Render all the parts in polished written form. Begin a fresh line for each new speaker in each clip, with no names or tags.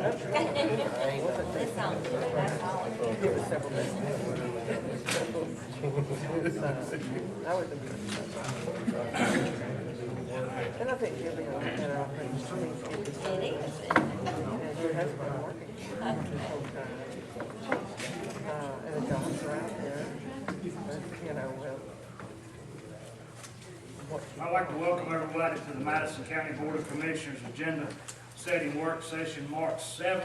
This sounds good, that's all.
And I think you'll be a lot better off than interesting.
It is.
And your husband working full time. And the jobs are out there. But, you know,
I'd like to welcome everybody to the Madison County Board of Commissioners agenda setting work session March 7th,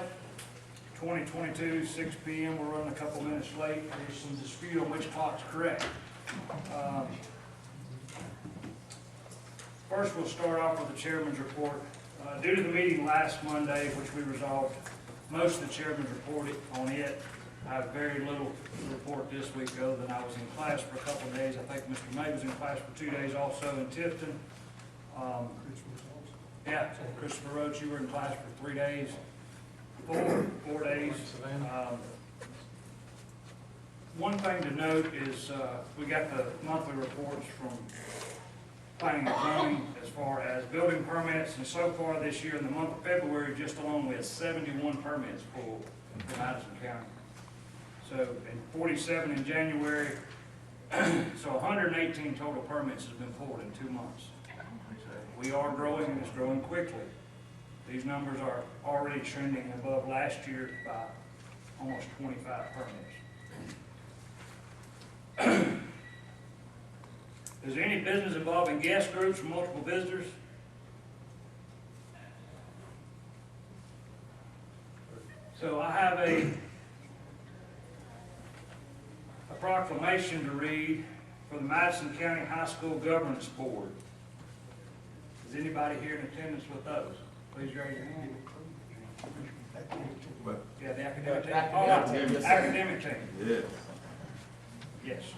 2022, 6 p.m. We're running a couple minutes late. There's some dispute on which clock's correct. First, we'll start off with the chairman's report. Due to the meeting last Monday, which we resolved most of the chairman's report on it, I have very little to report this week other than I was in class for a couple of days. I think Mr. May was in class for 2 days also in Tifton. Yeah, Christopher Rhodes, you were in class for 3 days, four days. One thing to note is we got the monthly reports from planning and zoning as far as building permits, and so far this year in the month of February, just alone we had 71 permits pulled for Madison County. So, and 47 in January, so 118 total permits has been pulled in 2 months. So we are growing, and it's growing quickly. These numbers are already trending above last year by almost 25 permits. Is there any business involving guest groups or multiple visitors? So I have a proclamation to read for the Madison County High School Governance Board. Is anybody here in attendance with those? Please raise your hand. Yeah, the academic team. Academic team.
Yes.
Yes.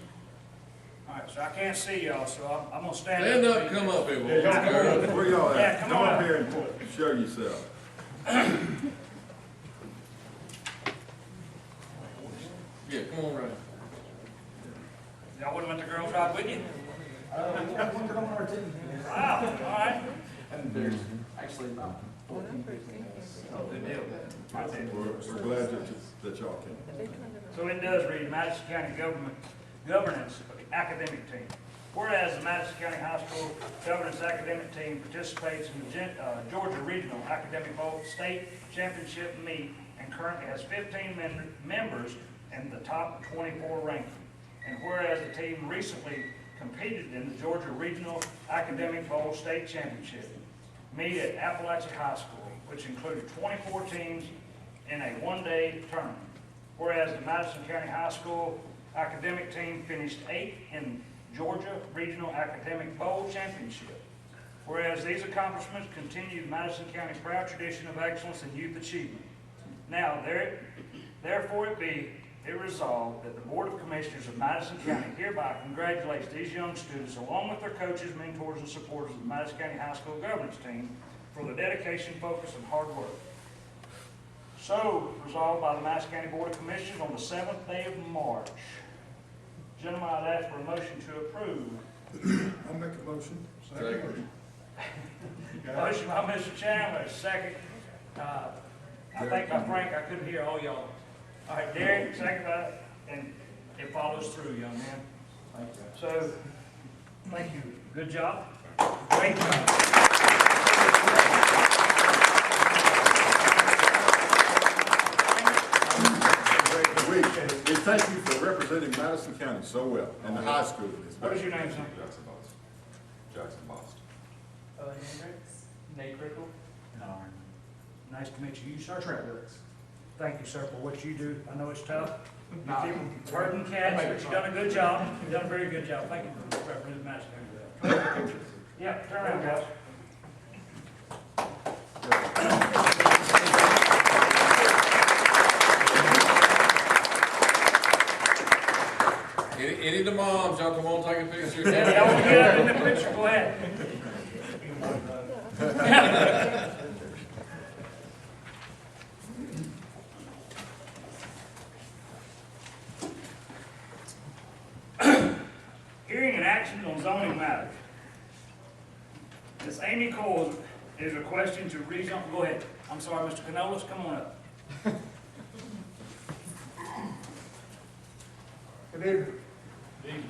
All right, so I can't see y'all, so I'm gonna stand
Stand
up.
up, come up here.
Where y'all at?
Yeah, come
Come
on
up
up.
here and show yourself.
Yeah, come on, right.
Y'all wouldn't let the girls ride with you?
One on our team.
Wow, all right.
And there's actually about 14
Oh, good deal. Right there.
We're glad that y'all came.
So it does read Madison County Governance Academic Team. Whereas the Madison County High School Governance Academic Team participates in the Georgia Regional Academic Bowl State Championship meet and currently has 15 members in the top 24 ranking. And whereas the team recently competed in the Georgia Regional Academic Bowl State Championship meet at Appalachia High School, which included 24 teams in a one-day tournament. Whereas the Madison County High School academic team finished 8th in Georgia Regional Academic Bowl Championship. Whereas these accomplishments continue Madison County's proud tradition of excellence in youth achievement. Now, therefore it resolved that the Board of Commissioners of Madison County hereby congratulates these young students along with their coaches, mentors, and supporters of the Madison County High School governance team for their dedication, focus, and hard work. So, resolved by the Madison County Board of Commissioners on the 7th day of March. Gentlemen, I'd ask for a motion to approve.
I'll make a motion.
Second.
Motion by Mr. Chandler, second. I think by Frank, I couldn't hear all y'all. All right, Derek, second by, and it follows through, young man.
Thank you.
So, thank you. Good job. Great job.
We thank you for representing Madison County so well, and the high school.
What is your name, son?
Jackson Boston.
Nate Crickle. Nice to meet you. You, sir? Thank you, sir, for what you do. I know it's tough. You keep herding cats, but you've done a good job. You've done a very good job. Thank you for representing Madison County. Yeah, turn around, guys.
Any of the moms, y'all come on, take a picture.
Yeah, y'all want to get up in the picture, go ahead. Hearing and action on zoning matters. Ms. Amy Coles is requesting to rezone, go ahead. I'm sorry, Mr. Canolas, come on up.
Good evening.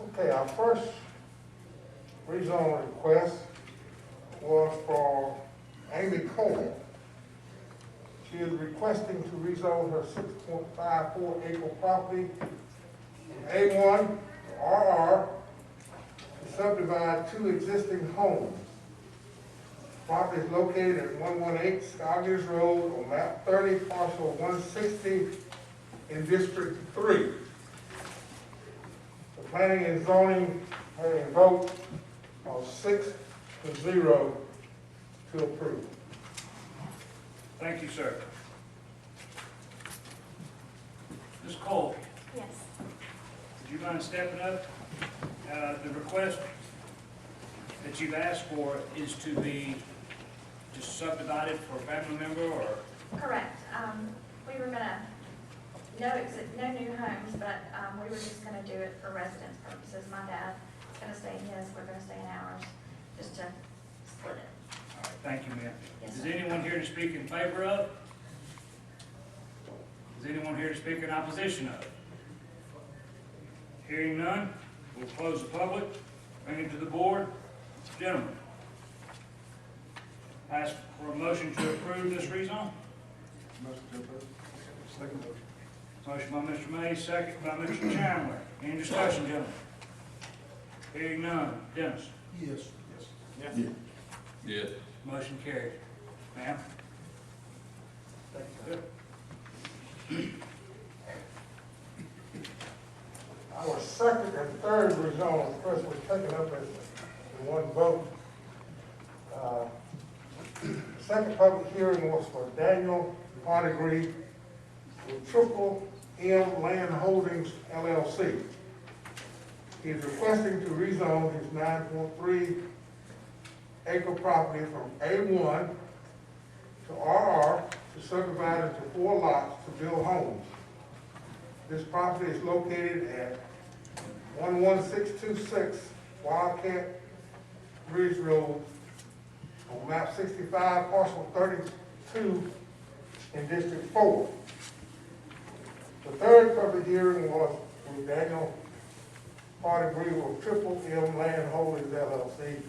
Okay, our first rezone request was for Amy Coleman. She is requesting to rezone her 6.54 acre property from A1 to RR to subdivide 2 existing homes. Property is located at 118 Scoggins Road on map 30, parcel 160 in District 3. The planning and zoning had a vote of 6-0 to approve.
Thank you, sir. Ms. Cole,
Yes.
would you mind stepping up? The request that you've asked for is to be just subdivided for a family member, or?
Correct. We were gonna, no new homes, but, we were just gonna do it for residence purposes. My dad's gonna stay in his, we're gonna stay in ours, just to split it.
All right, thank you, ma'am.
Yes,
Is
sir.
anyone here to speak in favor of? Is anyone here to speak in opposition of? Hearing none, we'll close the public, bring it to the board. Gentlemen, ask for a motion to approve this rezone.
Motion to approve. Second motion.
Motion by Mr. Mays, second by Mr. Chandler. Any discussion, gentlemen? Hearing none. Dennis?
Yes.
Yeah.
Yeah.
Motion carried. Ma'am?
Our second and third rezone request was taken up as in one vote. The second public hearing was for Daniel Artigree with Triple M Land Holdings LLC. He is requesting to rezone his 9.3 acre property from A1 to RR to subdivide into 4 lots to build homes. This property is located at 11626 Wildcat Ridge Road on map 65, parcel 32 in District 4. The third public hearing was with Daniel Artigree with Triple M Land Holdings LLC.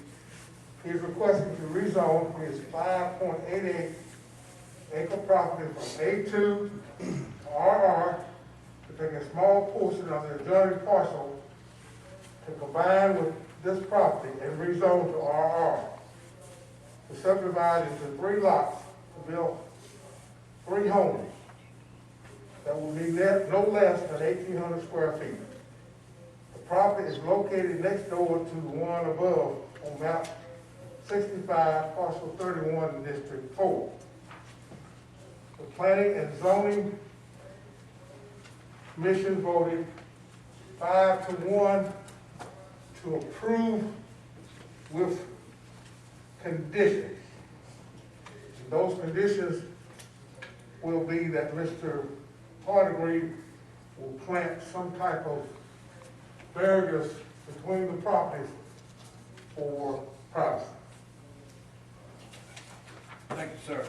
He is requesting to rezone his 5.88 acre property from A2 to RR to take a small portion of the adjoining parcel to combine with this property and rezone to RR. To subdivide into 3 lots to build 3 homes that will be no less than 1,800 square feet. The property is located next door to the one above on map 65, parcel 31 in District 4. The Planning and Zoning Commission voted 5-1 to approve with conditions. Those conditions will be that Mr. Artigree will plant some type of barriers between the properties for privacy.
Thank you, sir.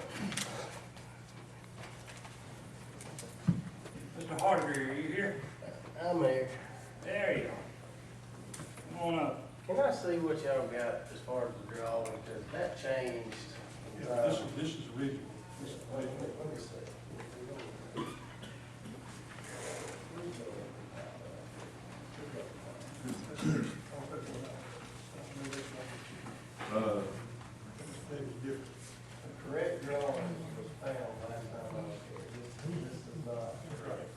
Mr. Hardiger, are you here?
I'm here.
There you are. Come on up.
Can I see what y'all got as far as the drawing, because that changed.
This is original.
Let me see. The correct drawing was found last time I was here. This is not correct.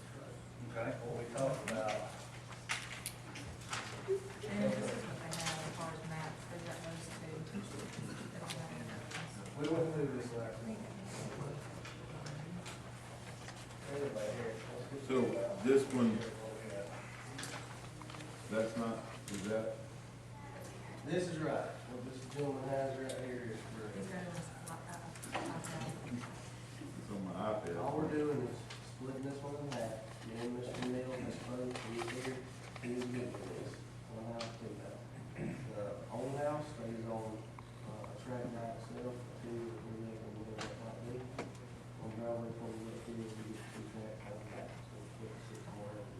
Okay.
What we talked about.
And this is what they have as far as maps, they've got those two.
We went through this last week. Anyway, here. let's get
So
this out.
this one, that's not, is that,
This is right. What this gentleman has right here is correct.
These are ones like that.
it's on my iPad.
All we're doing is splitting this one in half. Me and Mr. Neal, Ms. Pope, he's here, he's good with this. One house, 2 house. The only myself, see if we make them where that might be. On driveway, before we get through, we get two tracks on that, so we can see somewhere else.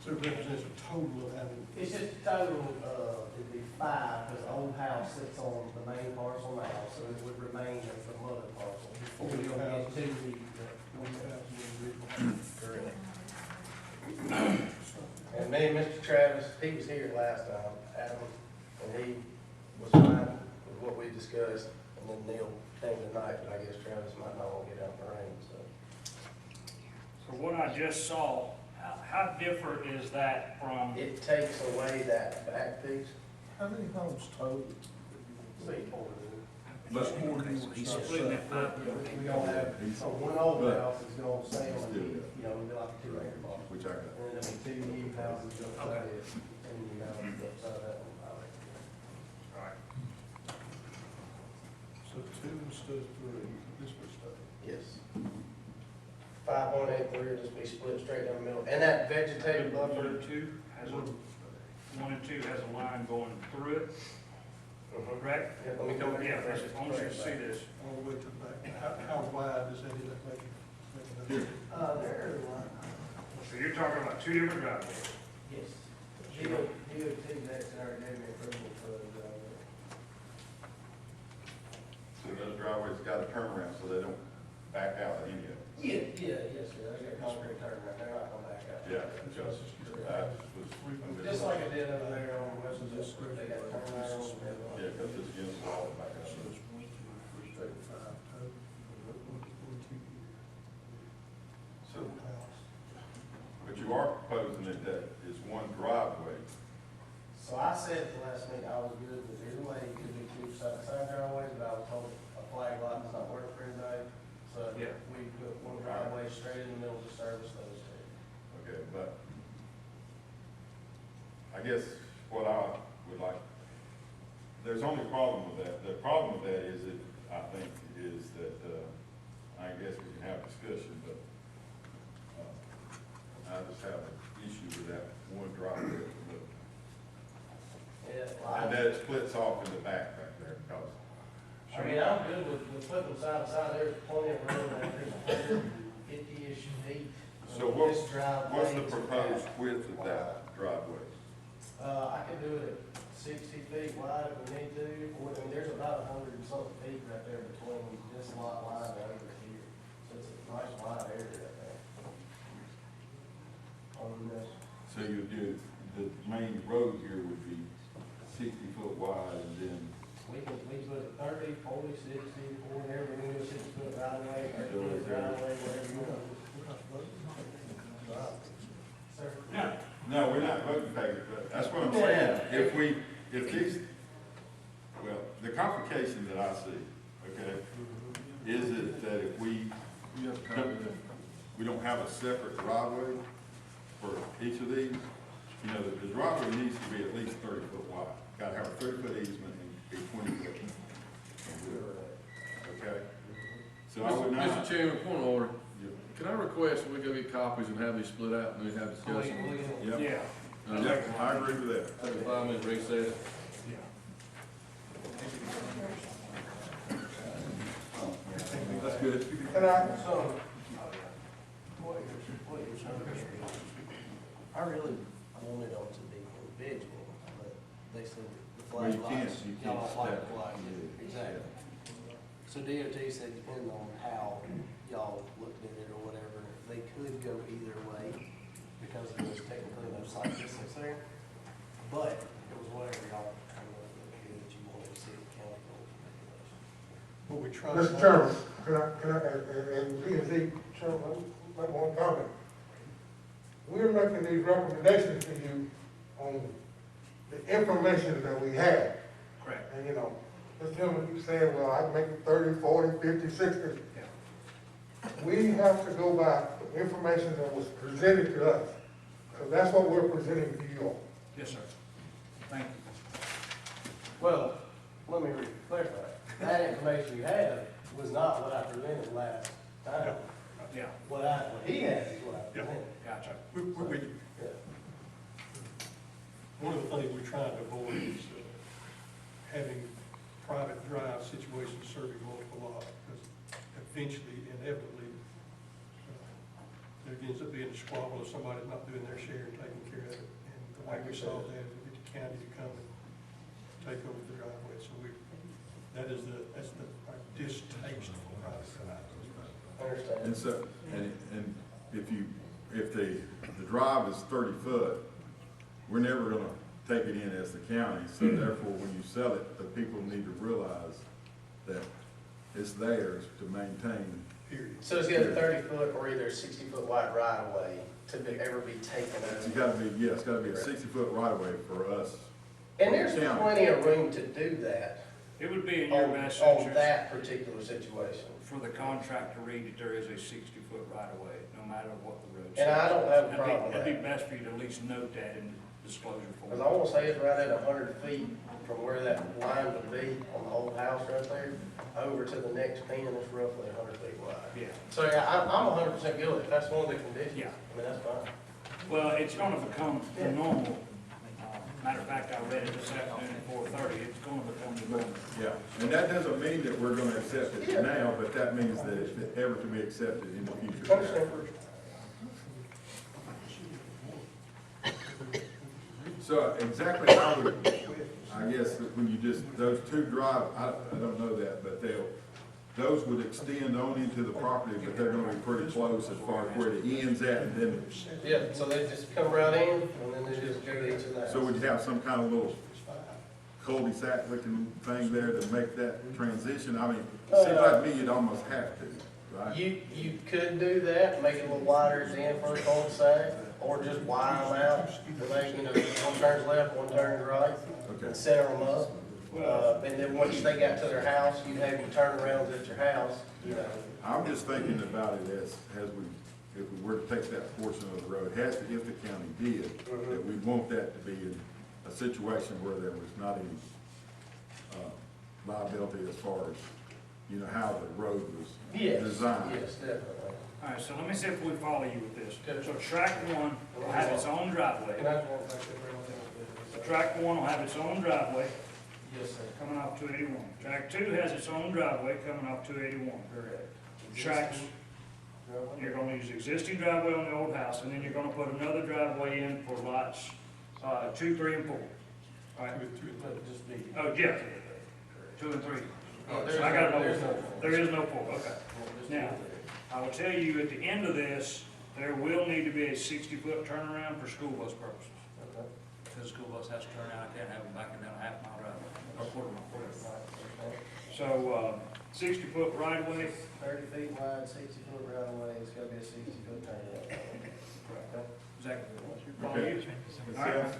So it represents a total of having.
It's just total, it'd be 5, because the old house sits on the main parcel now, so it would remain as the mother parcel.
Four
We don't
houses.
get two each. Correct. And me and Mr. Travis, he was here last time, Adam, and he was fine with what we discussed. And then Neil came tonight, but I guess Travis might not want to get out in the rain, so.
So what I just saw, how different is that from,
It takes away that back piece.
How many homes total?
But,
he's splitting that five?
We don't have, so one old house is gonna stay on, you know, it'll be like a 2 acre lot.
which I got.
And then there'll be 2 new houses upside it, and new houses upside that one.
Alright.
So 2 instead of 3, this was stuff.
Yes. 5.83 will just be split straight down the middle, and that vegetative
One
buffer.
and two has a, 1 and 2 has a line going through it, correct?
Yeah, let me come back.
Yeah, I want you to see this.
All the way to the back. How wide does that end up making?
Here.
There,
So you're talking about 2 different driveways.
yes. DOT, that's our name approval for the,
So those driveways got to turn around so they don't back out at any of them.
yes, sir, I got concrete turn right there, I come back out.
Yeah, because that was.
Just like I did over there on West Just they got turn around.
Yeah, because it's against the wall back out. So, but you are proposing that that is one driveway.
So I said at the last meeting, I was good with either way, it could be 2 side driveways, but I was told a flag lot does not work for everybody. So
Yeah.
we put one driveway straight in the middle to service those 2.
Okay, but I guess what I would like, there's only a problem with that. The problem with that is that, I think, is that, I guess we can have a discussion, but, I just have an issue with that one driveway.
Yeah,
And that it splits off in the back there, because.
I mean, I'm good with putting them side by side, there's plenty of room, there's 150-ish feet.
So
This driveway
what's the
is
proposed
about
width of
wide.
that driveway?
I can do it at 60 feet wide if we need to, or, I mean, there's about 100 and something feet right there between this lot line and over here. So it's a nice wide area right there. On this,
So you do, the main road here would be 60 foot wide, and then,
we put it 30, 40, 60, whatever, we do a 6-foot right away, 30-foot right away, whatever you want. Sir?
Yeah.
no, we're not voting paper, but that's what I'm saying. If these, well, the complication that I see, okay, is it that if we don't have a separate driveway for each of these, you know, the driveway needs to be at least 30 foot wide. Gotta have a 30-foot easement and be 20 foot. Okay? So I would not.
Mr. Chairman, point of order.
Yeah.
Can I request that we go get copies and have these split out and we have discussion?
Yep.
Yeah.
Yep, I agree with that.
Take a 5-minute recess.
That's good.
And
So, I really wanted them to be individual, but they said the
Well,
flag
you can't-
lots,
you
y'all
can't
don't like
stack
the flag.
them.
Exactly. So DOT said depending on how y'all looked at it or whatever, they could go either way because there's technically no site distance there. But it was whatever y'all kind of looked at that you wanted to see the county rules and regulations.
What we try.
Mr. Chairman, and P and Z, Chairman, make one comment. We're making these recommendations to you on the information that we have.
Correct.
And, you know, this gentleman keeps saying, well, I can make it 30, 40, 50, 60. We have to go by the information that was presented to us. So that's what we're presenting to you all.
Yes, sir. Thank you.
Well, let me clarify. That information you had was not what I presented last time.
Yeah,
What he has is what I presented.
gotcha.
Yeah.
One of the things we're trying to avoid is having private drive situation serving multiple lots, because eventually, inevitably, there ends up being a squabble if somebody's not doing their share and taking care of it. And the way we solve that is we get the county to come and take over the driveway. So that's our distaste for private drive.
Understand.
And so, and if the drive is 30 foot, we're never gonna take it in as the county, so therefore, when you sell it, the people need to realize that it's theirs to maintain.
Period.
So it's got a 30-foot or either a 60-foot wide right of way to ever be taken
It's
over.
gotta be, yeah, it's gotta be a 60-foot right of way for us.
And there's
County.
plenty of room to do that
It would be in your
on,
best
on
interest
that particular situation.
for the contract to read that there is a 60-foot right-of-way, no matter what the road.
And I don't have a
That'd be-
problem with
That'd be
that.
best for you to at least note that in disclosure form.
Because I want to say it's right at 100 feet from where that line would be on the old house right there, over to the next pin, it's roughly 100 feet wide.
Yeah,
So yeah, I'm 100% good with it. That's one of the conditions.
Yeah.
I mean, that's fine.
well, it's gonna become the normal. Matter of fact, I read it this afternoon at 4:30, it's gonna become the normal.
Yeah, and that doesn't mean that we're gonna accept it now, but that means that it's ever to be accepted in the future.
Understand.
So exactly how would, I guess, that when you just, those two drive, I don't know that, but those would extend on into the property, but they're gonna be pretty close as far as where it ends at, and then,
Yeah, so they just come right in, and then they just go to each of the
so would you have some kind of little cul-de-sac looking thing there to make that transition? I mean, it seems like to me you'd almost have to, right?
You could do that, make it a little wider at the end for the cul-de-sac, or just widen them out, where they, one turns left, one turns right,
Okay.
and center them up. And then once they got to their house, you'd have your turnarounds at your house,
I'm just thinking about it as we, if we were to take that portion of the road, has to, if the county did, that we want that to be in a situation where there was not any, liability as far as, how the road was
Yes,
designed.
yes, definitely.
All right, so let me see if we follow you with this. So track one will have its own driveway.
Can I just walk back there?
Track one will have its own driveway
Yes, sir.
coming off 281. Track two has its own driveway coming off 281.
Correct.
Tracks, you're gonna use the existing driveway on the old house, and then you're gonna put another driveway in for lots, 2, 3, and 4. All right,
Just be.
oh, yeah, 2 and 3.
Oh,
So I gotta know
there's
4.
no-
There is no 4, okay. Now, I will tell you, at the end of this, there will need to be a 60-foot turnaround for school bus purposes.
Okay.
Because the school bus has to turn out, I can't have them backing down a half-mile driveway, or quarter mile. So, 60-foot right-of-way,
30 feet wide, 60-foot right of way, it's gotta be a 60-foot turnaround.
exactly.
Okay.
All right,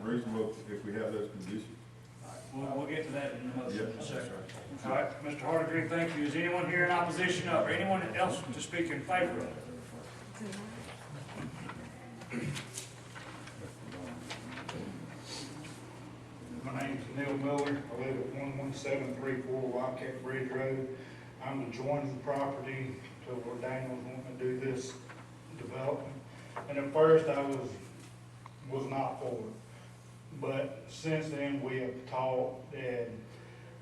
Reasonable if we have those conditions.
we'll get to that in a motion in a
Yeah.
second. All right, Mr. Hardigree, thank you. Is anyone here in opposition of, or anyone else to speak in favor of?
My name's Neil Miller. I live at 11734 Wildcat Bridge Road. I'm adjoining the property to where Daniel's wanting to do this development. And at first I was not for it. But since then we have talked, and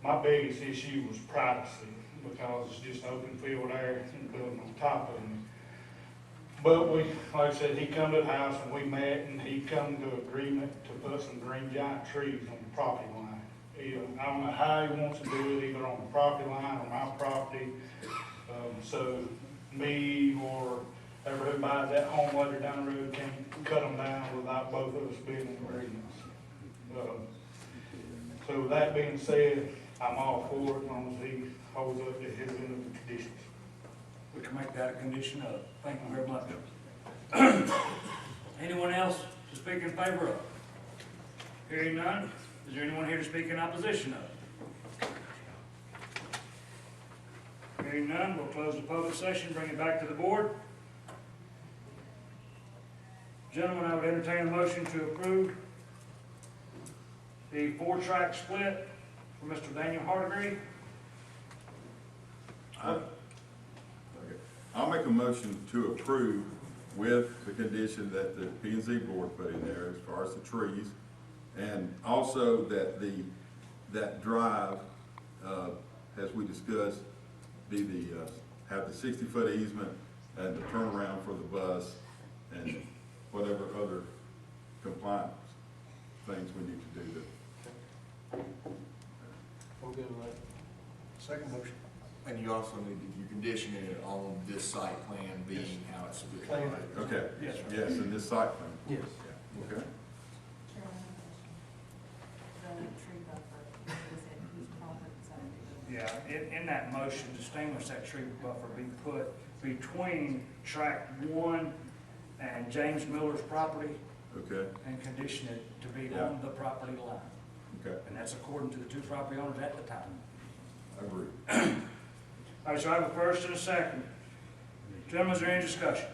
my biggest issue was privacy, because it's just open field there and building on top of me. But we, like I said, he come to the house and we met, and he come to agreement to put some green giant trees on the property line. I don't know how he wants to do it, either on the property line or my property. So me or whoever who buys that home later down the road can't cut them down without both of us being in agreement. So with that being said, I'm all for it, as long as he holds up to his end of the conditions.
We can make that a condition of. Thank you very much. Anyone else to speak in favor of? Hearing none, is there anyone here to speak in opposition of? Hearing none, we'll close the public session, bring it back to the board. Gentlemen, I would entertain a motion to approve the 4-track split for Mr. Daniel Hardigree.
I'll make a motion to approve with the condition that the P&Z board put in there as far as the trees, and also that the that drive, as we discussed, be have the 60-foot easement and the turnaround for the bus and whatever other compliance things we need to do to.
I'm good with that.
Second motion.
And you also need to, you condition it on this site plan being how it's split.
Plan.
Okay,
Yes, sir.
yes, in this site plan,
Yes.
okay.
The tree buffer, was it whose property is that?
Yeah, in that motion, distinguish that tree buffer be put between tract 1 and James Miller's property
Okay,
and condition it to be
Yeah.
on the property line.
okay,
And that's according to the two property owners at the time.
I agree.
All right, so I have a first and a second. Gentlemen, is there any discussion?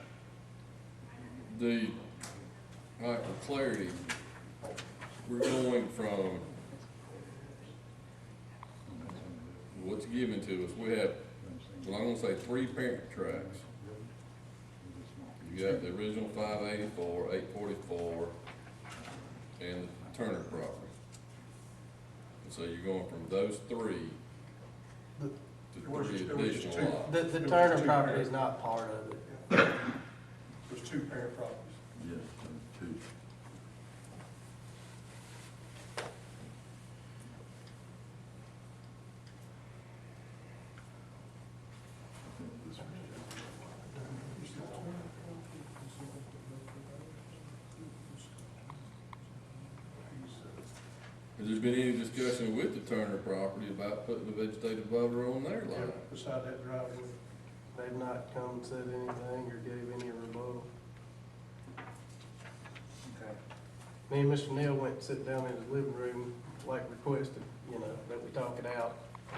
All right, for clarity, we're going from what's given to us. We have, well, I'm gonna say 3 parent tracks. You got the original 584, 844, and the Turner property. And so you're going from those 3
The-
to
was
3
there was
additional
two.
lots.
The
It was
Turner
two
property
parent.
is not part of it.
There's 2 parent properties.
Yes, two.
Has there been any discussion with the Turner property about putting the vegetative buffer on their
Yeah,
line?
beside that driveway.
They've not come and said anything or gave any rebuttal.
Okay.
Me and Mr. Neal went and sit down in his living room, like requested, you know, that we talk it out.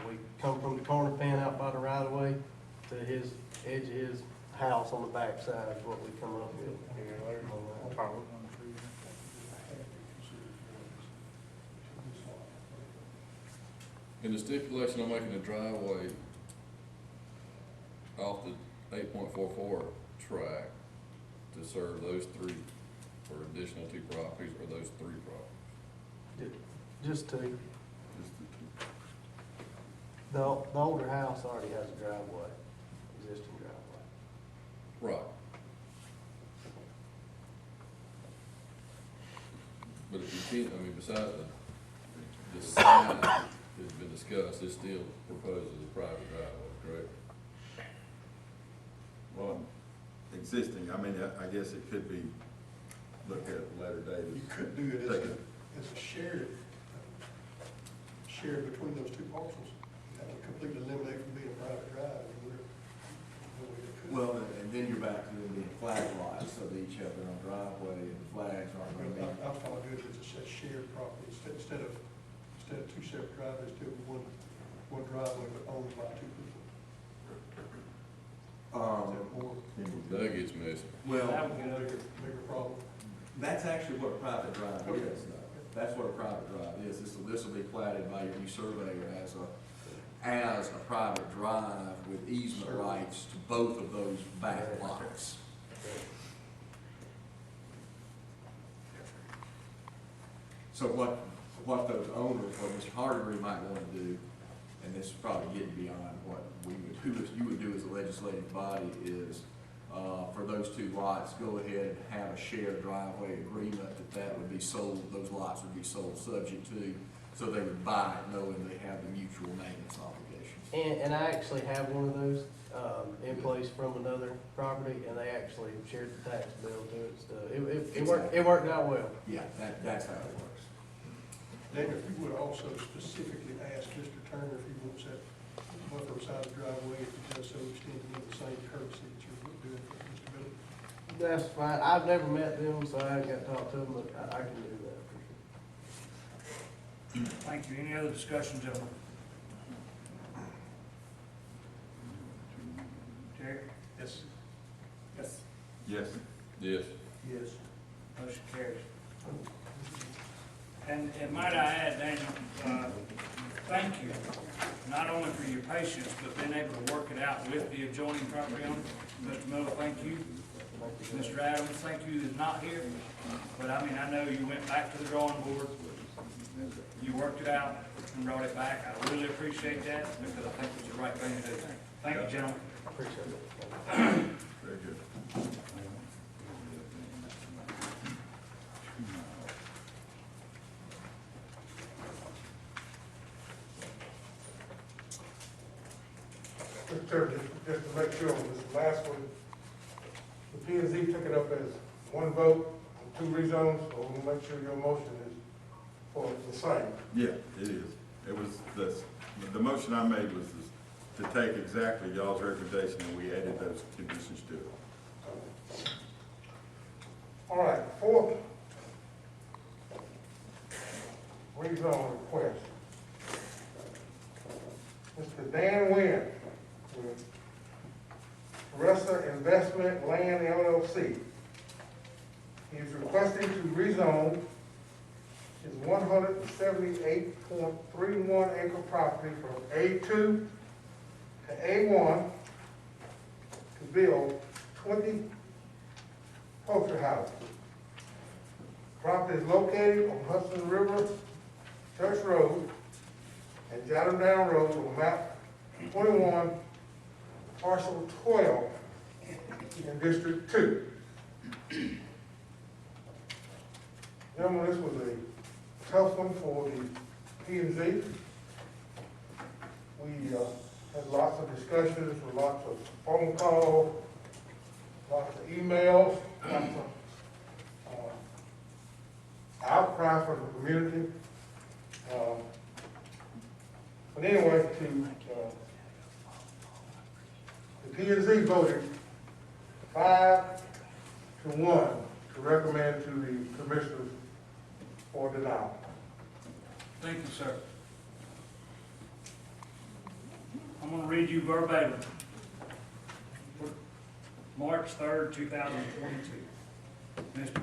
We come from the corner pin out by the right of way to his edge of his house on the back side is what we come up with. On that.
In the stipulation, I'm making a driveway off the 8.44 track to serve those 3 for additional 2 properties or those 3 properties.
Just to,
Just the two.
the older house already has a driveway, existing driveway.
Right. But if you can't, I mean, besides the sign that's been discussed, it still proposes a private driveway, correct?
Well, existing, I mean, I guess it could be looked at a later date.
You could do it as a shared between those 2 parcels. That would completely eliminate from being a private drive.
Well, and then you're back to them being flag lots, so they each have their own driveway and the flags aren't going to be.
I'm fine with it, it's a shared property, instead of 2 separate driveways, still one driveway, but owned by 2 people. Is that more,
That gets messy.
Well,
That would get ugly.
bigger problem?
that's actually what a private drive
Okay.
is, though. That's what a private drive is. This will be platted by your new surveyor as a private drive with easement rights to both of those back lots. So what those owners, what Mr. Hardigree might want to do, and this is probably getting beyond what you would do as a legislative body is, for those 2 lots, go ahead and have a shared driveway agreement that would be sold, those lots would be sold subject to, so they would buy it knowing they have the mutual maintenance obligations.
And I actually have one of those, in place from another property, and they actually shared the tax bill to it, so it worked out well.
Yeah, that's how it works.
Daniel, if you would also specifically ask Mr. Turner if he wants that buffer beside the driveway, if he does so, extend to the same courtesy that you're doing for Mr. Miller.
That's fine, I've never met them, so I haven't got to talk to them, but I can do that for sure.
Thank you. Any other discussion, gentlemen? Terry?
Yes.
Yes.
Yes,
Yes.
Yes.
Motion carries. And might I add, Daniel, thank you, not only for your patience, but being able to work it out with the adjoining property owner. Mr. Miller, thank you. Mr. Adams, thank you, is not here. But I mean, I know you went back to the drawing board, you worked it out, and brought it back. I really appreciate that because I think it's the right thing to do. Thank you, gentlemen.
Very good.
Mr. Chairman, just to make sure on this last one, the P and Z took it up as one vote on 2 rezones, so we'll make sure your motion is for the same.
Yeah, it is. It was, the motion I made was to take exactly y'all's recommendation and we added those conditions to it.
All right, 4th rezone request. Mr. Dan Wynn, with Teresa Investment Land LLC. He's requesting to rezone his 178.31 acre property from A2 to A1 to build 20 poultry houses. Property is located on Hudson River Church Road and Chatham Down Road on map 21, parcel 12 in District 2. Gentlemen, this was a tough one for the P and Z. We had lots of discussions, lots of phone calls, lots of emails, lots of outcry from the community. But anyway, the P and Z voted 5-1 to recommend to the commissioners for denial.
Thank you, sir. I'm going to read you verbatim. March 3rd, 2022.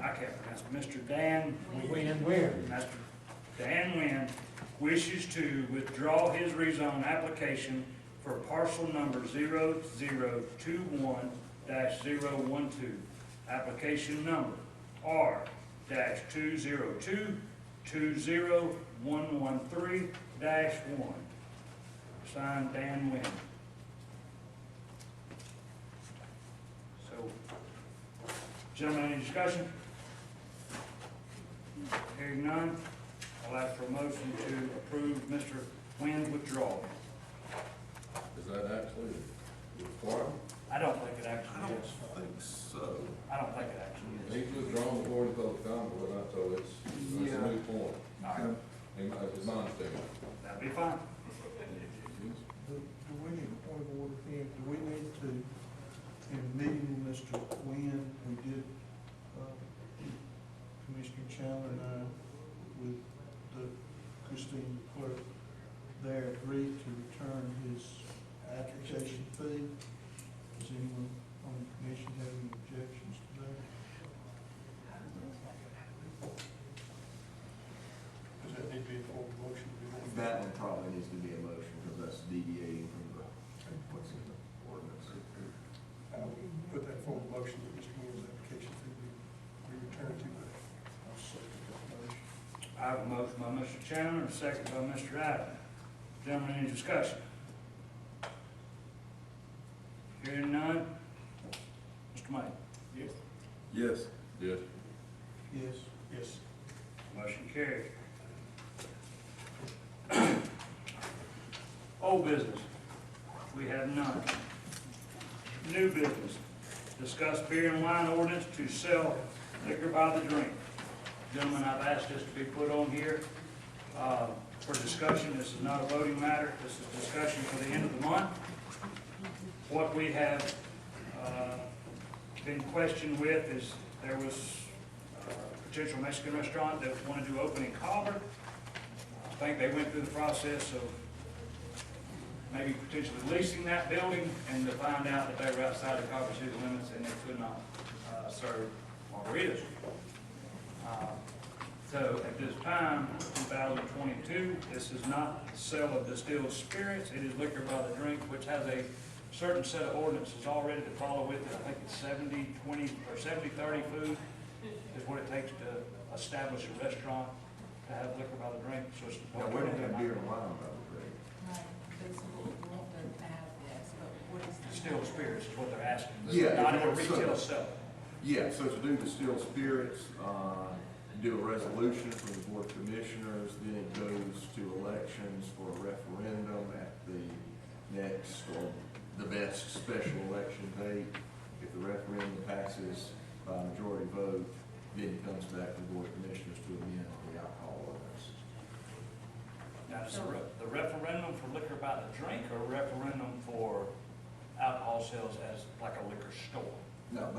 I can't pronounce it. Mr. Dan Wynn. Mr. Dan Wynn wishes to withdraw his rezone application for parcel number 0021-012, application number R-202-20113-1. Signed, Dan Wynn. So, gentlemen, any discussion? Hearing none, I'll ask for a motion to approve Mr. Wynn's withdrawal.
Is that actually required?
I don't think it actually is.
I think so.
I don't think it actually is.
He's withdrawn before the public comment, but I told it's a new point.
All right,
It's my understanding.
that'd be fine.
Do we need a point of order here? Do we need to, in meeting with Mr. Wynn, we did, Commissioner Chandler and I, with the Christine clerk there, agreed to return his application fee? Does anyone on the commission have any objections to that? Does that need to be a formal motion?
That one probably needs to be a motion because that's deviating from the, what's in the ordinance.
I will put that formal motion that Mr. Wynn's application fee be returned to the, I'll second that motion.
I have a motion by Mr. Chandler and a second by Mr. Adams. Gentlemen, any discussion? Hearing none, Mr. May? Yes.
Yes.
Yes.
Yes. Yes.
Motion carried. Old business, we have none. New business, discuss beer and wine ordinance to sell liquor by the drink. Gentlemen, I've asked this to be put on here for discussion. This is not a voting matter. This is discussion for the end of the month. What we have been questioned with is there was a potential Mexican restaurant that wanted to open in Colbert. I think they went through the process of maybe potentially leasing that building and to find out that they were outside the Colbert city limits and they could not serve margaritas. So at this time, 2022, this is not sale of distilled spirits. It is liquor by the drink, which has a certain set of ordinances already to follow with it. I think it's 70-20 or 70-30 food is what it takes to establish a restaurant. to have liquor by the drink, so it's.
Now, we don't have beer and wine, by the way.
Right, this will want to have this, but what is the?
Distilled spirits is what they're asking, but
Yeah,
not
if
in a
you want
retail
some.
sale.
Yeah, so to do distilled spirits, do a resolution from the Board of Commissioners, then it goes to elections for a referendum at the next, or the best special election date. If the referendum passes by majority vote, then it comes back to the Board of Commissioners to amend the alcohol ordinance.
Now, is the referendum for liquor by the drink or referendum for alcohol sales as like a liquor store?
No,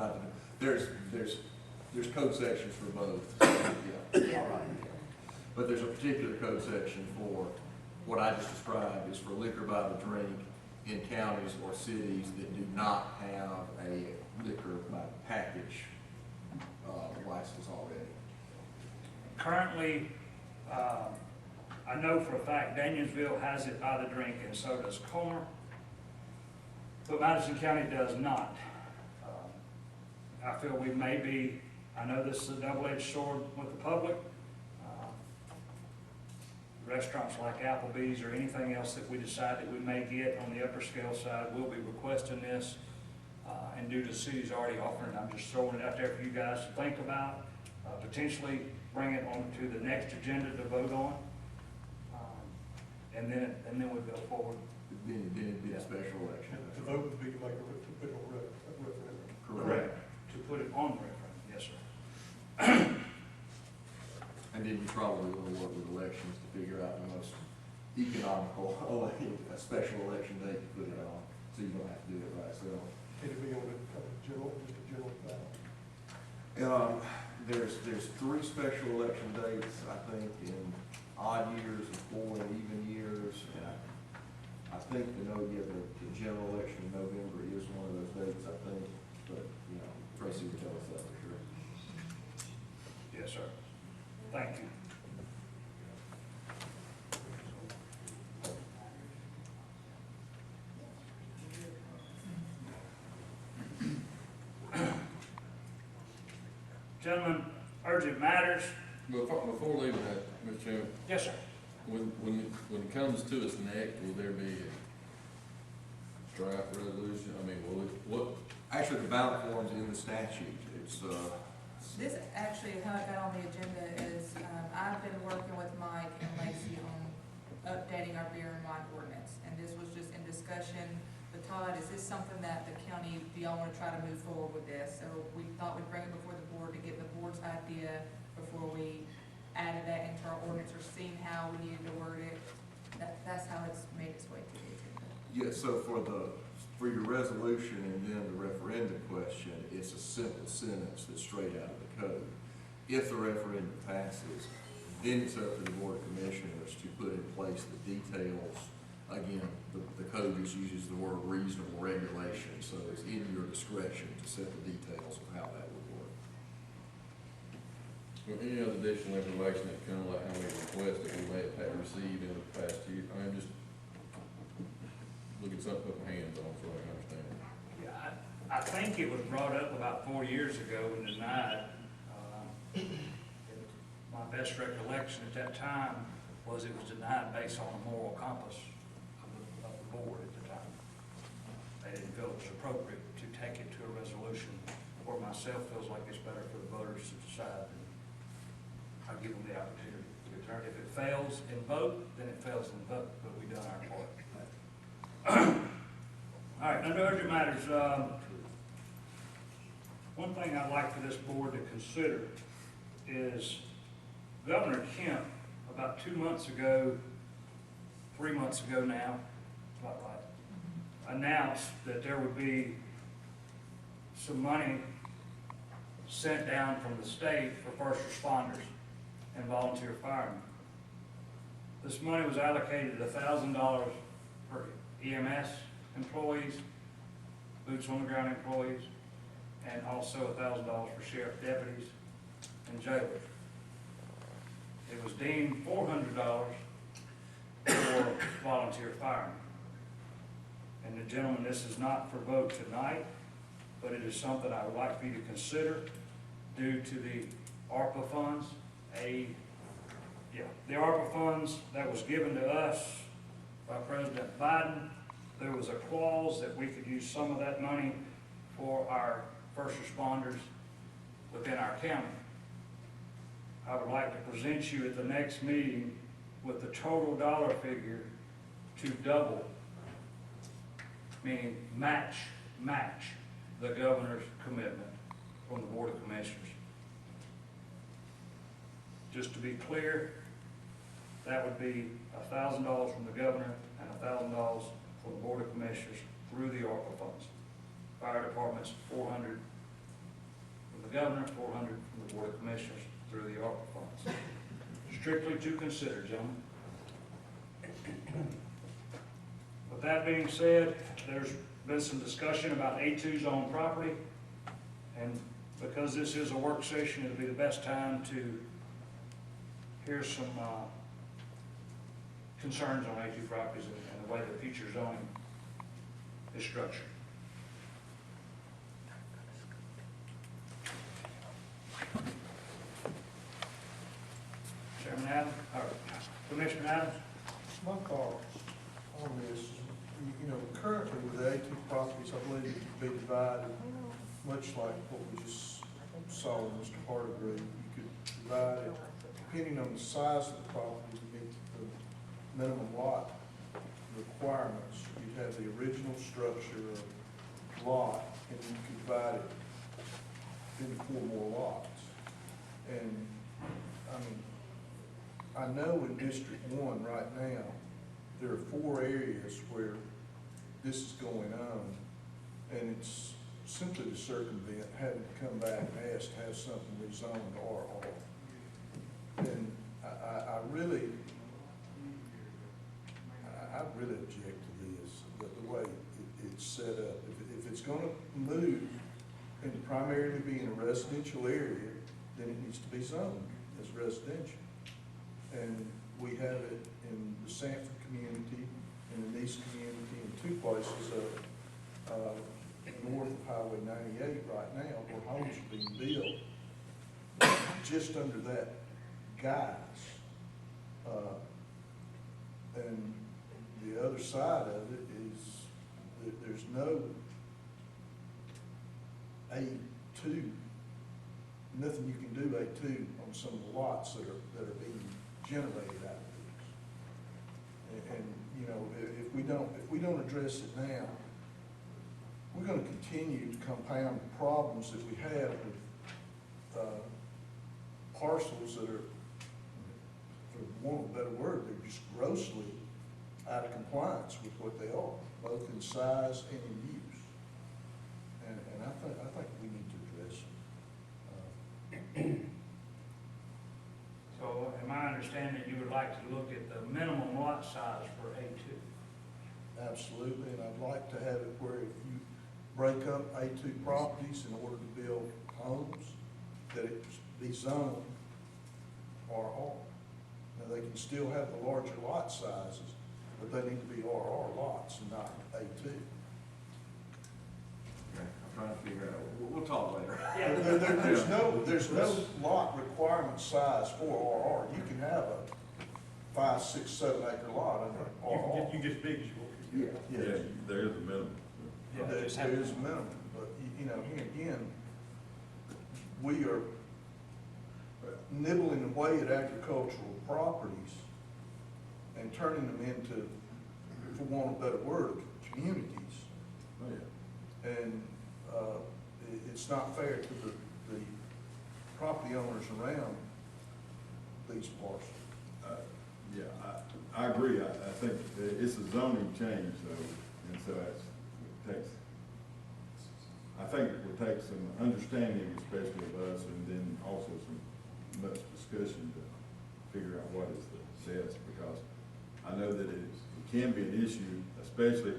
there's code sections for both, yeah.
All right.
But there's a particular code section for what I just described is for liquor by the drink in counties or cities that do not have a liquor by package license already.
Currently, I know for a fact Danielsville has it by the drink and so does Comer, but Madison County does not. I feel we may be, I know this is a double-edged sword with the public. Restaurants like Applebee's or anything else that we decide that we may get on the upper scale side, we'll be requesting this. And due to the city's already offering, I'm just throwing it out there for you guys to think about. Potentially bring it on to the next agenda to vote on. And then we'll go forward.
Then it'd be a special election.
The vote would be to make to put it on referendum.
Correct.
To put it on the referendum, yes, sir.
And then you probably will work with elections to figure out the most economical, a special election date to put it on, so you don't have to do it by itself.
It'd be on just a general ballot.
There's 3 special election dates, I think, in odd years and 4 in even years, and I think the general election in November is one of those dates, I think, but, Tracy will tell us that for sure.
Yes, sir. Thank you. Gentlemen, urgent matters.
Before leaving that, Mr. Chairman,
Yes, sir.
when it comes to its neck, will there be a draft resolution? I mean, what?
Actually, the ballot form's in the statute. It's,
This actually, how it got on the agenda is, I've been working with Mike and Lacey on updating our beer and wine ordinance. And this was just in discussion with Todd, is this something that the county, do y'all want to try to move forward with this? So we thought we'd bring it before the board to get the board's idea before we added that into our ordinance or seen how we needed to word it. That's how it's made its way to the agenda.
yeah, so for your resolution and then the referendum question, it's a simple sentence that's straight out of the code. If the referendum passes, then it's up to the Board of Commissioners to put in place the details. Again, the code just uses the word reasonable regulation, so it's in your discretion to set the details of how that would work.
Well, any other additional information that kind of like how many requests that we may have received in the past year? I mean, just looking something to put my hands on so I can understand.
Yeah, I think it was brought up about 4 years ago and denied. My best recollection at that time was it was denied based on the moral compass of the board at the time. They didn't feel it was appropriate to take it to a resolution, or myself feels like it's better for the voters to decide. I'll give them the opportunity to return. If it fails in vote, then it fails in vote, but we've done our part. All right, under urgent matters, one thing I'd like for this board to consider is Governor Kemp, about 2 months ago, 3 months ago now, about right, announced that there would be some money sent down from the state for first responders and volunteer firemen. This money was allocated $1,000 for EMS employees, boots on the ground employees, and also $1,000 for sheriff deputies and jailers. It was deemed $400 for volunteer firemen. And the gentleman, this is not for vote tonight, but it is something I would like for you to consider due to the ARPA funds, Yeah, the ARPA funds that was given to us by President Biden, there was a clause that we could use some of that money for our first responders within our county. I would like to present you at the next meeting with the total dollar figure to double, meaning match the governor's commitment from the Board of Commissioners. Just to be clear, that would be $1,000 from the governor and $1,000 from the Board of Commissioners through the ARPA funds. Fire departments, $400 from the governor, $400 from the Board of Commissioners through the ARPA funds. Strictly to consider, gentlemen. With that being said, there's been some discussion about A2 zone property, and because this is a work session, it'll be the best time to hear some concerns on A2 properties and the way the future zoning is structured. Chairman Adams, or Commissioner Adams?
My thoughts on this, is, you know, currently with the A2 properties, I believe it could be divided, much like what we just saw in Mr. Hardegree. You could divide it, depending on the size of the property, to meet the minimum lot requirements. You'd have the original structure of lot, and you could divide it into 4 more lots. And, I mean, I know in District 1 right now, there are 4 areas where this is going on, and it's simply to circumvent having to come back and ask to have something rezoned to RR. And I really object to this, the way it's set up. If it's gonna move into primarily being a residential area, then it needs to be zoned as residential. And we have it in the Sanford community, in the Nice community, in 2 places north of Highway 98 right now, where homes are being built just under that guise. And the other side of it is that there's no A2, nothing you can do A2 on some of the lots that are being generated out of these. And you know, if we don't address it now, we're going to continue to compound the problems that we have with parcels that are, for want of a better word, they're just grossly out of compliance with what they are, both in size and in use. And I think we need to address it.
So am I understanding that you would like to look at the minimum lot size for A2?
Absolutely, and I'd like to have it where if you break up A2 properties in order to build homes, that it be zoned RR. Now, they can still have the larger lot sizes, but they need to be RR lots and not A2.
Okay, I'm trying to figure out, we'll talk later.
There's no lot requirement size for RR. You can have a 5, 6, 7 acre lot under RR.
You get as big as you want.
Yeah, there is a minimum.
There is a minimum, but you know, here again, we are nibbling away at agricultural properties and turning them into, for want of a better word, communities.
Oh, yeah.
And it's not fair to the property owners around these parcels.
Yeah, I agree. I think it's a zoning change though, and so it takes, I think it would take some understanding, especially of us, and then also some much discussion to figure out what is the best, because I know that it can be an issue, especially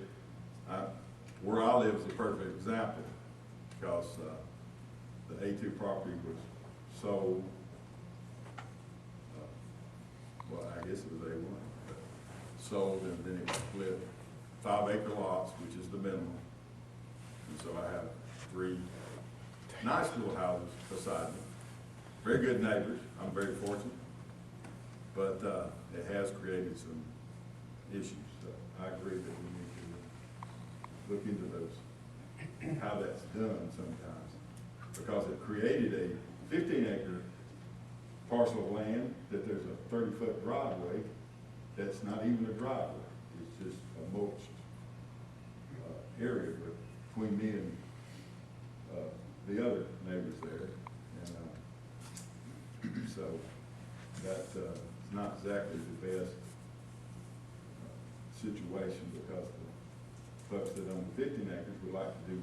where I live is a perfect example, because the A2 property was sold. Well, I guess it was A1, but sold, and then it was split 5 acre lots, which is the minimum. And so I have 3 nice little houses beside me. Very good neighbors. I'm very fortunate. but, it has created some issues. So I agree that we need to look into those, how that's done sometimes. Because it created a 15-acre parcel of land that there's a 30-foot driveway that's not even a driveway. It's just a mulched area between me and the other neighbors there. And so that is not exactly the best situation, because the folks that own 15 acres would like to do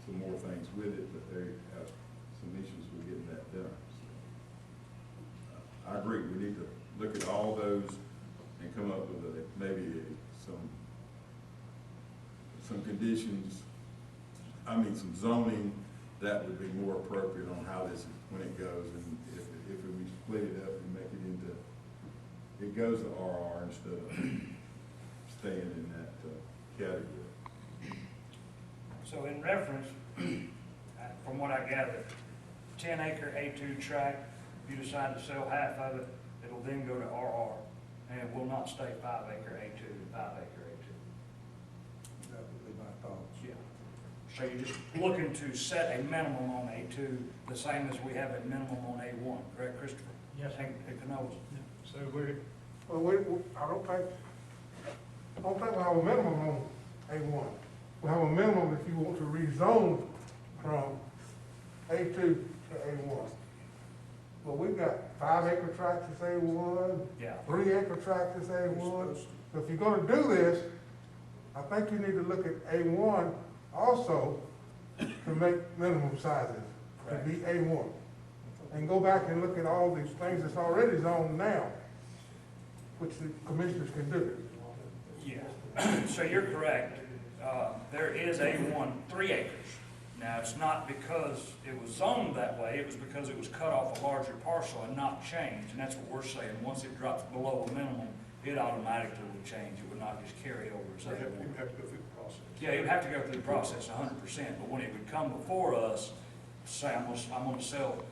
some more things with it, but they have some issues with getting that done. So, I agree, we need to look at all those and come up with some conditions, some zoning that would be more appropriate on how this, when it goes, and if we split it up and make it into, it goes to RR instead of staying in that category.
So in reference, from what I gathered, 10-acre A2 tract, if you decide to sell half of it, it'll then go to RR, and it will not stay 5-acre A2 to 5-acre A2.
That would be my thoughts.
Yeah. So you're just looking to set a minimum on A2, the same as we have a minimum on A1, correct, Christopher?
Yes.
And Canoas.
So we're,
Well, I don't think we have a minimum on A1. We have a minimum if you want to rezone from A2 to A1. But we've got 5-acre tracts as A1,
Yeah.
3-acre tracts as A1. So if you're gonna do this, I think you need to look at A1 also to make minimum sizes, to be A1. And go back and look at all these things that's already zoned now, which the commissioners can do.
Yeah. So you're correct. There is A1, 3 acres. Now, it's not because it was zoned that way, it was because it was cut off a larger parcel and not changed, and that's what we're saying. Once it drops below a minimum, it automatically would change. It would not just carry over as
You
A1.
have to go through the process.
Yeah, it would have to go through the process 100%, but when it would come before us, say, I'm gonna sell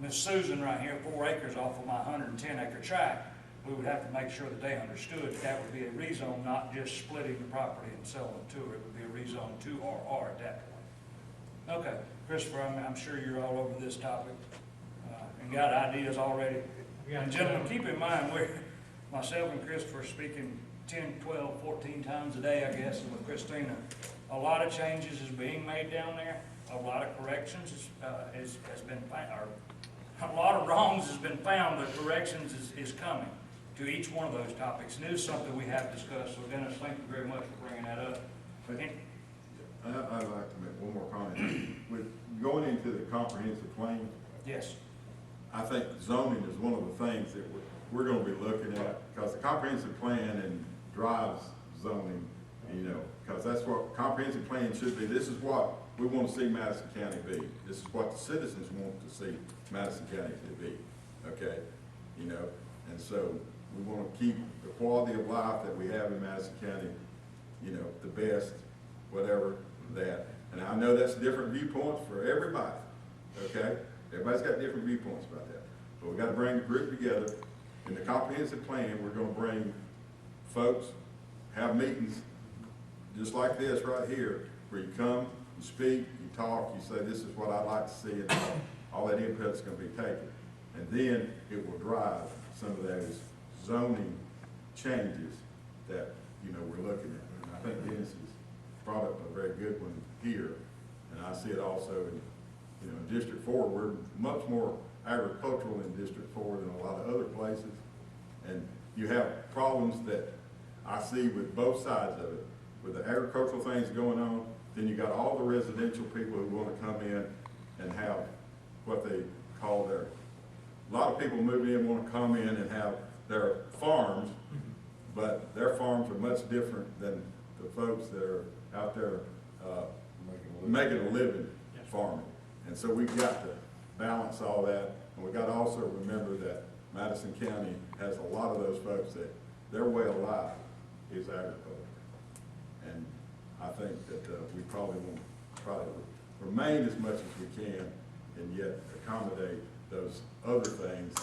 Miss Susan right here 4 acres off of my 110-acre tract, we would have to make sure that they understood that would be a rezone, not just splitting the property and selling it to her. It would be a rezone to RR at that point. Okay, Christopher, I'm sure you're all over this topic and got ideas already. And gentlemen, keep in mind, myself and Christopher are speaking 10, 12, 14 times a day, I guess, and with Christina. A lot of changes is being made down there. A lot of corrections has been found, or a lot of wrongs has been found, but corrections is coming to each one of those topics. And it is something we have discussed. So Dennis, thank you very much for bringing that up.
I'd like to make one more comment. With going into the comprehensive plan,
Yes.
I think zoning is one of the things that we're gonna be looking at, because the comprehensive plan and drives zoning, because that's what comprehensive plan should be. This is what we want to see Madison County be. This is what the citizens want to see Madison County to be, okay? And so we want to keep the quality of life that we have in Madison County, the best, whatever that. And I know that's different viewpoints for everybody, okay? Everybody's got different viewpoints about that. But we got to bring the group together. In the comprehensive plan, we're going to bring folks, have meetings just like this right here, where you come, you speak, you talk, you say, this is what I'd like to see, and all that input's going to be taken. And then it will drive some of those zoning changes that, we're looking at. And I think Dennis has brought up a very good one here, and I see it also in, District 4. We're much more agricultural in District 4 than a lot of other places. And you have problems that I see with both sides of it. With the agricultural things going on, then you got all the residential people who want to come in and have what they call a lot of people move in, want to come in and have their farms, but their farms are much different than the folks that are out there making a living farming. And so we've got to balance all that, and we've got to also remember that Madison County has a lot of those folks that their way of life is agriculture. And I think that we probably want to try to remain as much as we can and yet accommodate those other things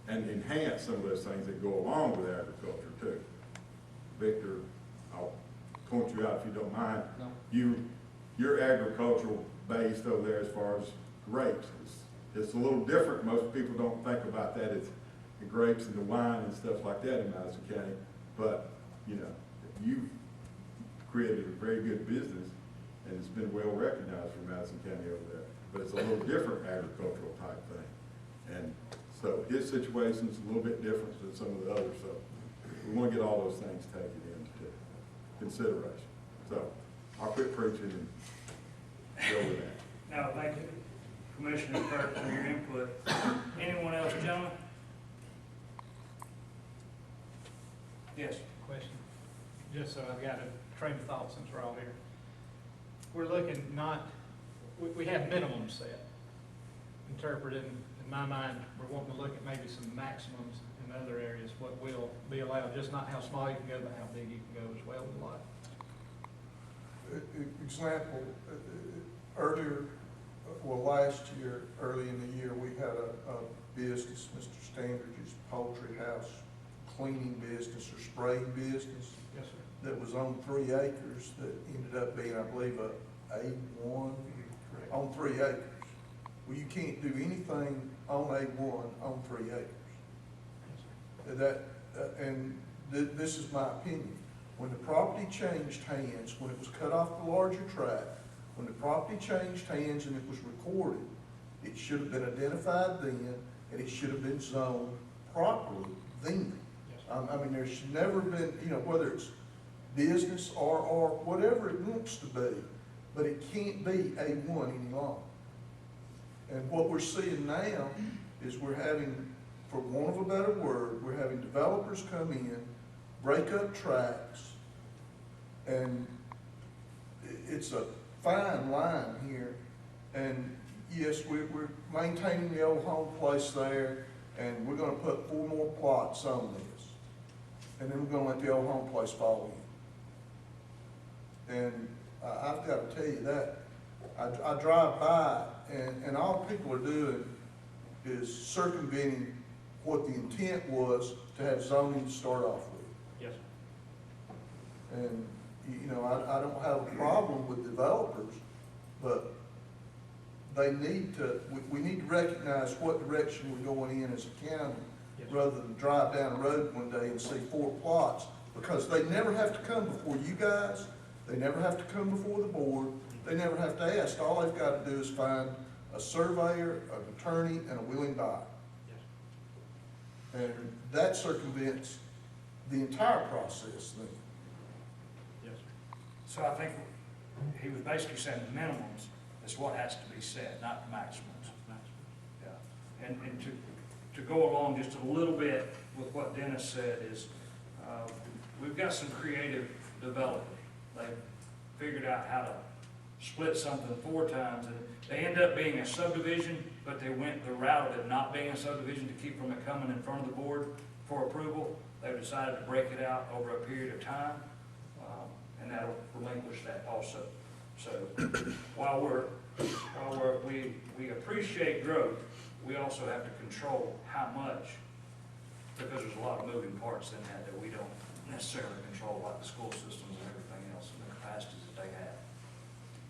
and enhance some of those things that go along with agriculture too. Victor, I'll point you out if you don't mind.
No.
You're agricultural based over there as far as grapes. It's a little different. Most people don't think about that. It's the grapes and the wine and stuff like that in Madison County. But, you know, you've created a very good business and it's been well recognized for Madison County over there. But it's a little different agricultural type thing. And so his situation's a little bit different than some of the others. So we want to get all those things taken into consideration. So I'll quit preaching and go with that.
No, thank you, Commissioner Kirk, for your input. Anyone else, gentlemen? Yes.
Question, just so I've got a train of thought since we're all here. We're looking not, we have minimums set. Interpreted, in my mind, we're wanting to look at maybe some maximums in other areas, what will be allowed, just not how small you can go, but how big you can go as well in life.
Example, earlier, well, last year, early in the year, we had a business, Mr. Standridge's Poultry House cleaning business or spraying business.
Yes, sir.
That was on 3 acres that ended up being, I believe, a A1
Correct.
on 3 acres. Well, you can't do anything on A1 on 3 acres.
Yes, sir.
This is my opinion. When the property changed hands, when it was cut off the larger tract, when the property changed hands and it was recorded, it should have been identified then, and it should have been zoned properly then.
Yes, sir.
I mean, there should never been, you know, whether it's business or whatever it wants to be, but it can't be A1 any longer. And what we're seeing now is we're having, for want of a better word, we're having developers come in, break up tracts, and it's a fine line here. And yes, we're maintaining the old home place there, and we're gonna put 4 more plots on this. And then we're gonna let the old home place fall in. And I've gotta tell you that, I drive by, and all people are doing is circumventing what the intent was to have zoning to start off with.
Yes, sir.
And, you know, I don't have a problem with developers, but they need to, we need to recognize what direction we're going in as a county,
Yes.
rather than drive down the road one day and see 4 plots, because they never have to come before you guys, they never have to come before the board, they never have to ask. All they've got to do is find a surveyor, an attorney, and a willing buyer.
Yes.
And that circumvents the entire process then.
Yes, sir.
So I think he was basically saying the minimums is what has to be said, not the maximums. Yeah. And to go along just a little bit with what Dennis said is, we've got some creative developers. They've figured out how to split something 4 times, and they end up being a subdivision, but they went the route of it not being a subdivision to keep from it coming in front of the board for approval. They've decided to break it out over a period of time, and that'll relinquish that also. So while we appreciate growth, we also have to control how much, because there's a lot of moving parts in that we don't necessarily control, like the school systems and everything else and the capacities that they have.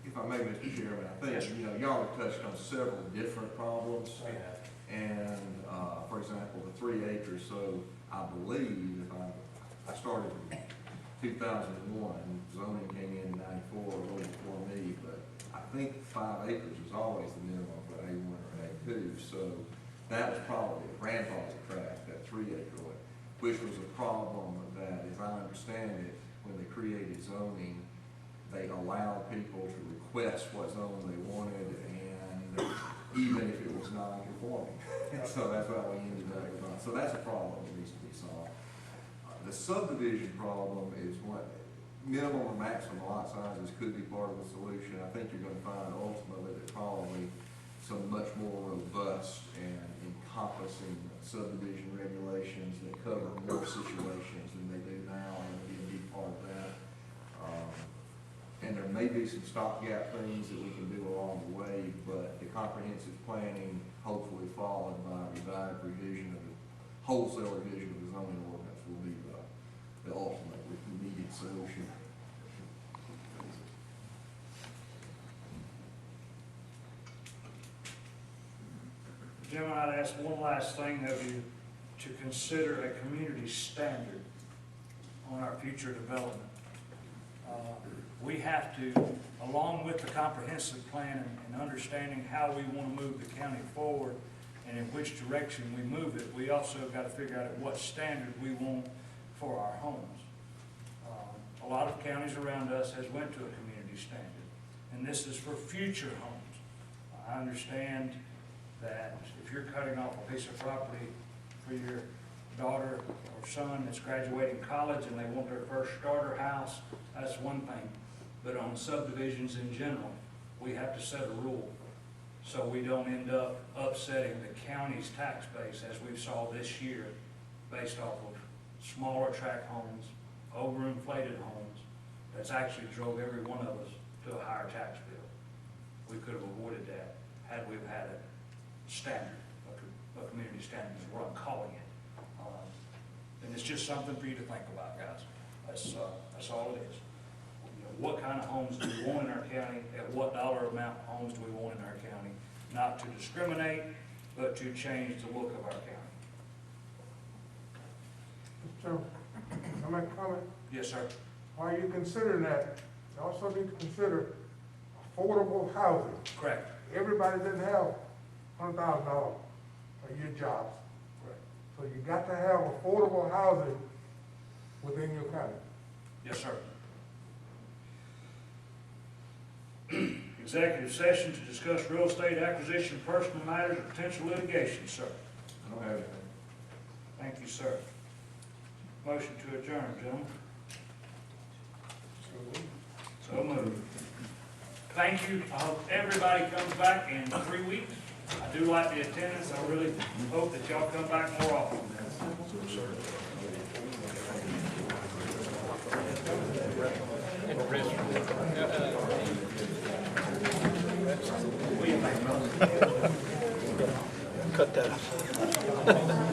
If I may, Mr. Chairman, I think, you know, y'all have touched on several different problems. And, for example, the 3 acres, so I believe, I started in 2001, zoning came in 94, a little before me, but I think 5 acres was always the minimum for A1 or A2, so that was probably a grandfather tract, that 3 acre one, which was a problem that, as I understand it, when they created zoning, they allowed people to request what zone they wanted, and even if it was non-conforming. So that's why we ended up with that. So that's a problem that needs to be solved. The subdivision problem is what minimum or maximum lot sizes could be part of the solution. I think you're gonna find ultimately that probably some much more robust and encompassing subdivision regulations that cover more situations than they do now, and it'll be a big part of that. And there may be some stopgap things that we can do along the way, but the comprehensive planning, hopefully followed by revision of the wholesale revision of the zoning ordinance will be the ultimate needed solution.
Jim, I'd ask one last thing of you, to consider a community standard on our future development. We have to, along with the comprehensive plan and understanding how we want to move the county forward and in which direction we move it, we also got to figure out at what standard we want for our homes. A lot of counties around us has went to a community standard, and this is for future homes. I understand that if you're cutting off a piece of property for your daughter or son that's graduating college and they want their first starter house, that's one thing. But on subdivisions in general, we have to set a rule so we don't end up upsetting the county's tax base as we saw this year, based off of smaller tract homes, overinflated homes, that's actually drove every one of us to a higher tax bill. We could have avoided that had we had a standard, a community standard is what I'm calling it. And it's just something for you to think about, guys. That's all it is. You know, what kind of homes do we want in our county? At what dollar amount of homes do we want in our county? Not to discriminate, but to change the look of our county.
Mr. Chairman, can I make a comment?
Yes, sir.
While you're considering that, you also need to consider affordable housing.
Correct.
Everybody doesn't have $100,000 a year jobs.
Correct.
So you got to have affordable housing within your county.
Yes, sir. Executive session to discuss real estate acquisition, personal matters, or potential litigation, sir.
I don't have anything.
Thank you, sir. Motion to adjourn, gentlemen. So moved. Thank you. I hope everybody comes back in 3 weeks. I do like the attendance. I really hope that y'all come back more often.
Cut that.